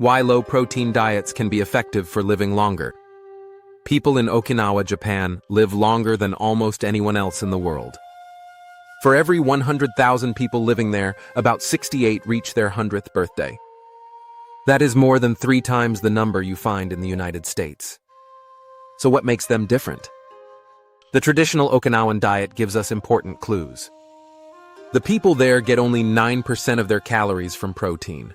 Why low-protein diets can be effective for living longer. People in Okinawa, Japan, live longer than almost anyone else in the world. For every 100,000 people living there, about 68 reach their 100th birthday. That is more than 3 times the number you find in the United States. So what makes them different? The traditional Okinawan diet gives us important clues. The people there get only 9% of their calories from protein.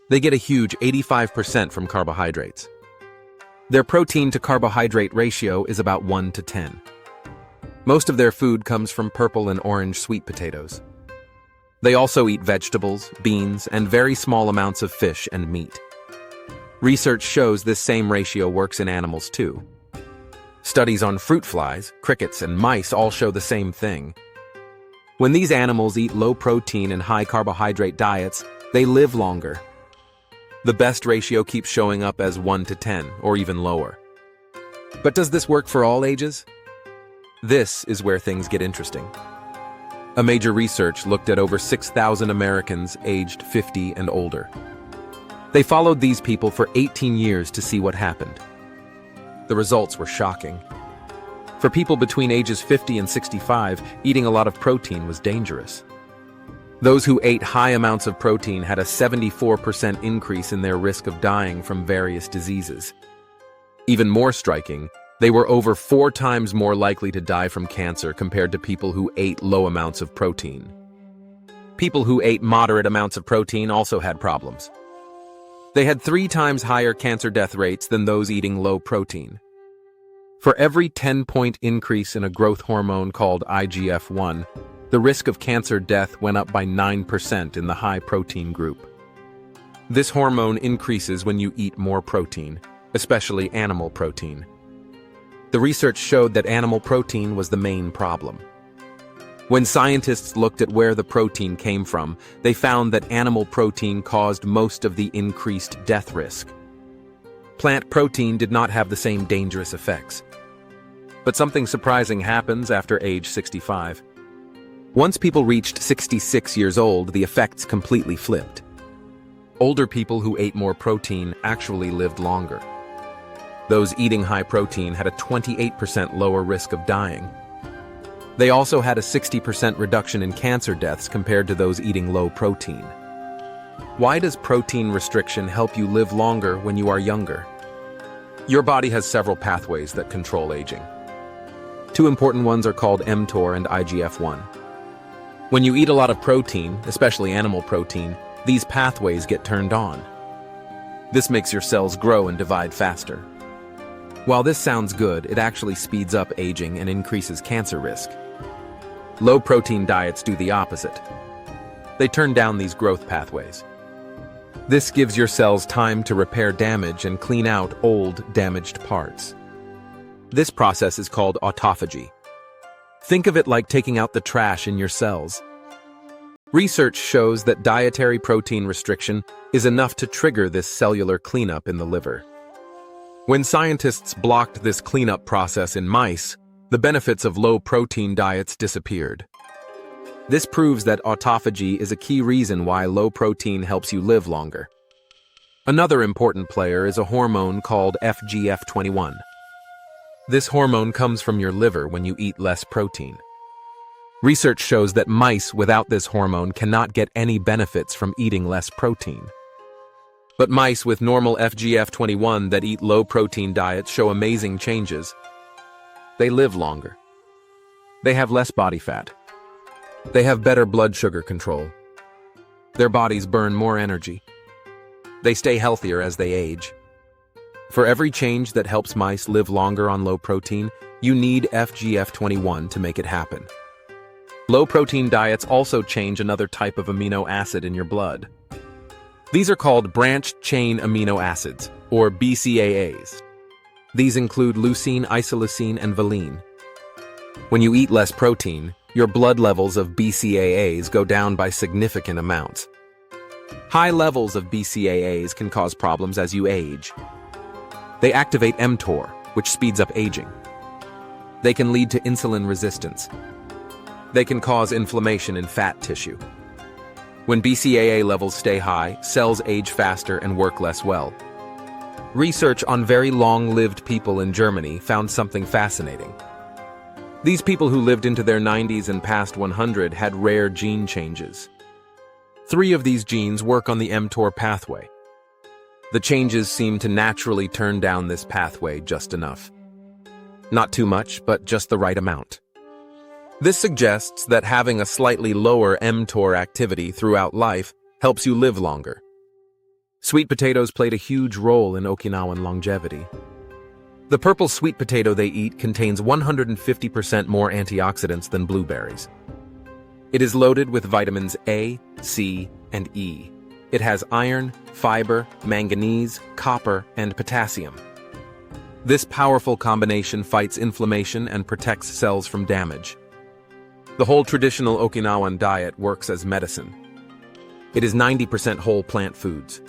They get a huge 85% from carbohydrates. Their protein to carbohydrate ratio is about 1 to 10. Most of their food comes from purple and orange sweet potatoes. They also eat vegetables, beans, and very small amounts of fish and meat. Research shows this same ratio works in animals too. Studies on fruit flies, crickets, and mice all show the same thing. When these animals eat low-protein and high-carbohydrate diets, they live longer. The best ratio keeps showing up as 1 to 10, or even lower. But does this work for all ages? This is where things get interesting. A major research looked at over 6,000 Americans aged 50 and older. They followed these people for 18 years to see what happened. The results were shocking. For people between ages 50 and 65, eating a lot of protein was dangerous. Those who ate high amounts of protein had a 74% increase in their risk of dying from various diseases. Even more striking, they were over 4 times more likely to die from cancer compared to people who ate low amounts of protein. People who ate moderate amounts of protein also had problems. They had 3 times higher cancer death rates than those eating low protein. For every 10-point increase in a growth hormone called IGF-1, the risk of cancer death went up by 9% in the high-protein group. This hormone increases when you eat more protein, especially animal protein. The research showed that animal protein was the main problem. When scientists looked at where the protein came from, they found that animal protein caused most of the increased death risk. Plant protein did not have the same dangerous effects. But something surprising happens after age 65. Once people reached 66 years old, the effects completely flipped. Older people who ate more protein actually lived longer. Those eating high protein had a 28% lower risk of dying. They also had a 60% reduction in cancer deaths compared to those eating low protein. Why does protein restriction help you live longer when you are younger? Your body has several pathways that control aging. 2 important ones are called mTOR and IGF-1. When you eat a lot of protein, especially animal protein, these pathways get turned on. This makes your cells grow and divide faster. While this sounds good, it actually speeds up aging and increases cancer risk. Low-protein diets do the opposite. They turn down these growth pathways. This gives your cells time to repair damage and clean out old, damaged parts. This process is called autophagy. Think of it like taking out the trash in your cells. Research shows that dietary protein restriction is enough to trigger this cellular cleanup in the liver. When scientists blocked this cleanup process in mice, the benefits of low-protein diets disappeared. This proves that autophagy is a key reason why low protein helps you live longer. Another important player is a hormone called FGF21. This hormone comes from your liver when you eat less protein. Research shows that mice without this hormone cannot get any benefits from eating less protein. But mice with normal FGF21 that eat low-protein diets show amazing changes. They live longer. They have less body fat. They have better blood sugar control. Their bodies burn more energy. They stay healthier as they age. For every change that helps mice live longer on low protein, you need FGF21 to make it happen. Low-protein diets also change another type of amino acid in your blood. These are called branched-chain amino acids, or BCAAs. These include leucine, isoleucine, and valine. When you eat less protein, your blood levels of BCAAs go down by significant amounts. High levels of BCAAs can cause problems as you age. They activate mTOR, which speeds up aging. They can lead to insulin resistance. They can cause inflammation in fat tissue. When BCAA levels stay high, cells age faster and work less well. Research on very long-lived people in Germany found something fascinating. These people who lived into their 90s and past 100 had rare gene changes. 3 of these genes work on the mTOR pathway. The changes seem to naturally turn down this pathway just enough. Not too much, but just the right amount. This suggests that having a slightly lower mTOR activity throughout life helps you live longer. Sweet potatoes played a huge role in Okinawan longevity. The purple sweet potato they eat contains 150% more antioxidants than blueberries. It is loaded with vitamins A, C, and E. It has iron, fiber, manganese, copper, and potassium. This powerful combination fights inflammation and protects cells from damage. The whole traditional Okinawan diet works as medicine. It is 90% whole plant foods.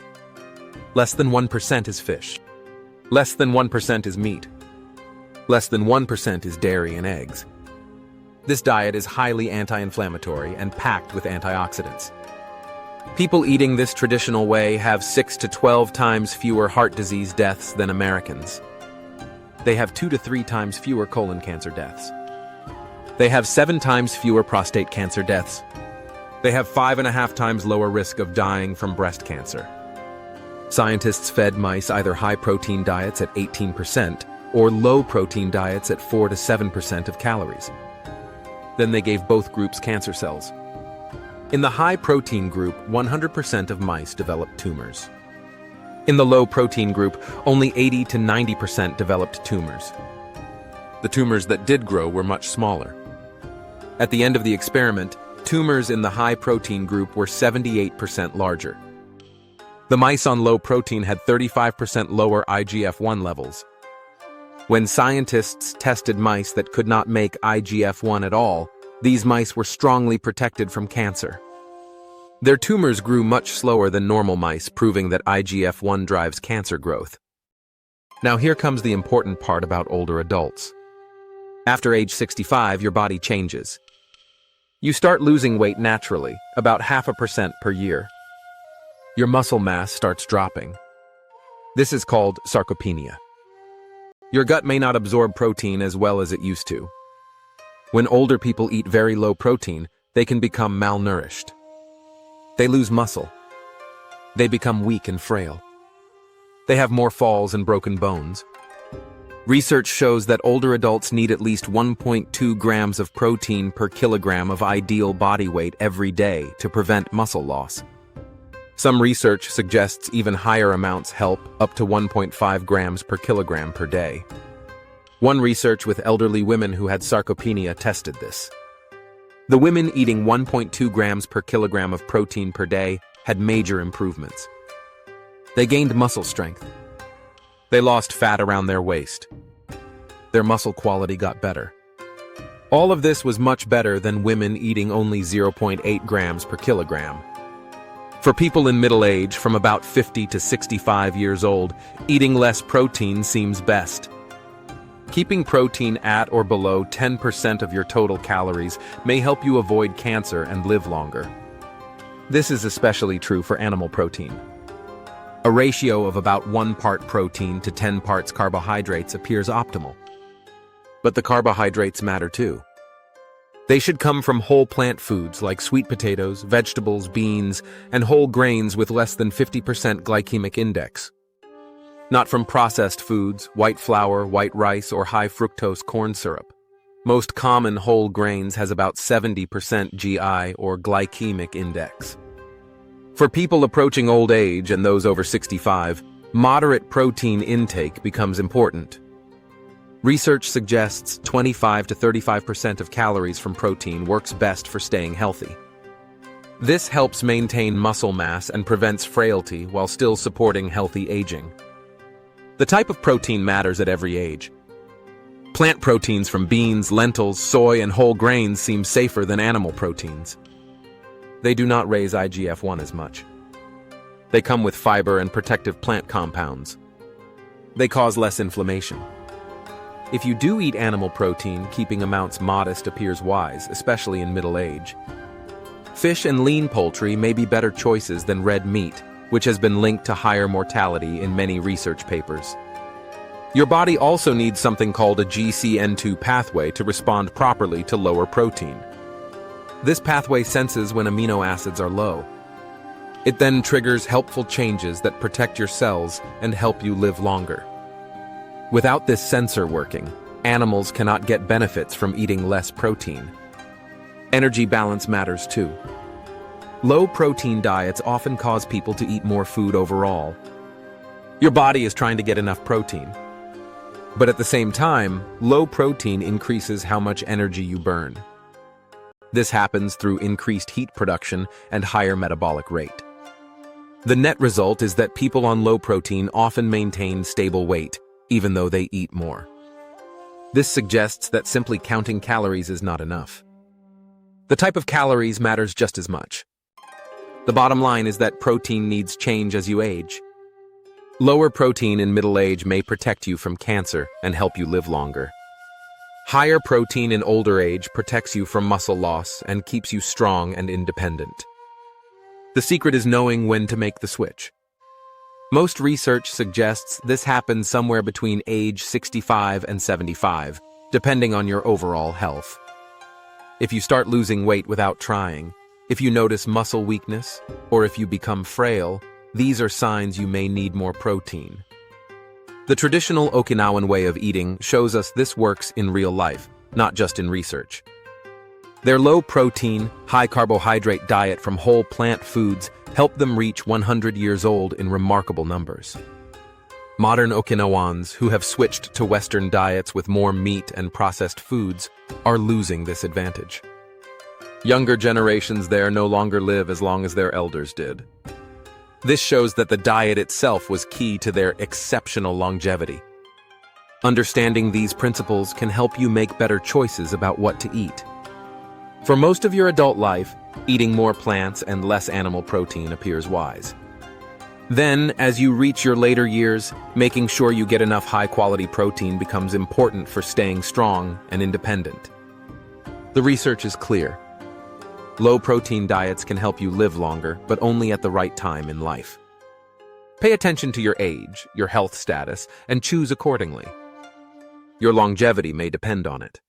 Less than 1% is fish. Less than 1% is meat. Less than 1% is dairy and eggs. This diet is highly anti-inflammatory and packed with antioxidants. People eating this traditional way have 6 to 12 times fewer heart disease deaths than Americans. They have 2 to 3 times fewer colon cancer deaths. They have 7 times fewer prostate cancer deaths. They have 5.5 times lower risk of dying from breast cancer. Scientists fed mice either high-protein diets at 18% or low-protein diets at 4 to 7% of calories. Then they gave both groups cancer cells. In the high-protein group, 100% of mice developed tumors. In the low-protein group, only 80 to 90% developed tumors. The tumors that did grow were much smaller. At the end of the experiment, tumors in the high-protein group were 78% larger. The mice on low protein had 35% lower IGF-1 levels. When scientists tested mice that could not make IGF-1 at all, these mice were strongly protected from cancer. Their tumors grew much slower than normal mice, proving that IGF-1 drives cancer growth. Now here comes the important part about older adults. After age 65, your body changes. You start losing weight naturally, about 0.5% per year. Your muscle mass starts dropping. This is called sarcopenia. Your gut may not absorb protein as well as it used to. When older people eat very low protein, they can become malnourished. They lose muscle. They become weak and frail. They have more falls and broken bones. Research shows that older adults need at least 1.2 grams of protein per kilogram of ideal body weight every day to prevent muscle loss. Some research suggests even higher amounts help, up to 1.5 grams per kilogram per day. One research with elderly women who had sarcopenia tested this. The women eating 1.2 grams per kilogram of protein per day had major improvements. They gained muscle strength. They lost fat around their waist. Their muscle quality got better. All of this was much better than women eating only 0.8 grams per kilogram. For people in middle age, from about 50 to 65 years old, eating less protein seems best. Keeping protein at or below 10% of your total calories may help you avoid cancer and live longer. This is especially true for animal protein. A ratio of about 1 part protein to 10 parts carbohydrates appears optimal. But the carbohydrates matter too. They should come from whole plant foods like sweet potatoes, vegetables, beans, and whole grains with less than 50% glycemic index. Not from processed foods, white flour, white rice, or high fructose corn syrup. Most common whole grains has about 70% GI or glycemic index. For people approaching old age and those over 65, moderate protein intake becomes important. Research suggests 25 to 35% of calories from protein works best for staying healthy. This helps maintain muscle mass and prevents frailty while still supporting healthy aging. The type of protein matters at every age. Plant proteins from beans, lentils, soy, and whole grains seem safer than animal proteins. They do not raise IGF-1 as much. They come with fiber and protective plant compounds. They cause less inflammation. If you do eat animal protein, keeping amounts modest appears wise, especially in middle age. Fish and lean poultry may be better choices than red meat, which has been linked to higher mortality in many research papers. Your body also needs something called a GCN2 pathway to respond properly to lower protein. This pathway senses when amino acids are low. It then triggers helpful changes that protect your cells and help you live longer. Without this sensor working, animals cannot get benefits from eating less protein. Energy balance matters too. Low-protein diets often cause people to eat more food overall. Your body is trying to get enough protein. But at the same time, low protein increases how much energy you burn. This happens through increased heat production and higher metabolic rate. The net result is that people on low protein often maintain stable weight, even though they eat more. This suggests that simply counting calories is not enough. The type of calories matters just as much. The bottom line is that protein needs change as you age. Lower protein in middle age may protect you from cancer and help you live longer. Higher protein in older age protects you from muscle loss and keeps you strong and independent. The secret is knowing when to make the switch. Most research suggests this happens somewhere between age 65 and 75, depending on your overall health. If you start losing weight without trying, if you notice muscle weakness, or if you become frail, these are signs you may need more protein. The traditional Okinawan way of eating shows us this works in real life, not just in research. Their low-protein, high-carbohydrate diet from whole plant foods helped them reach 100 years old in remarkable numbers. Modern Okinawans, who have switched to Western diets with more meat and processed foods, are losing this advantage. Younger generations there no longer live as long as their elders did. This shows that the diet itself was key to their exceptional longevity. Understanding these principles can help you make better choices about what to eat. For most of your adult life, eating more plants and less animal protein appears wise. Then, as you reach your later years, making sure you get enough high-quality protein becomes important for staying strong and independent. The research is clear. Low-protein diets can help you live longer, but only at the right time in life. Pay attention to your age, your health status, and choose accordingly. Your longevity may depend on it.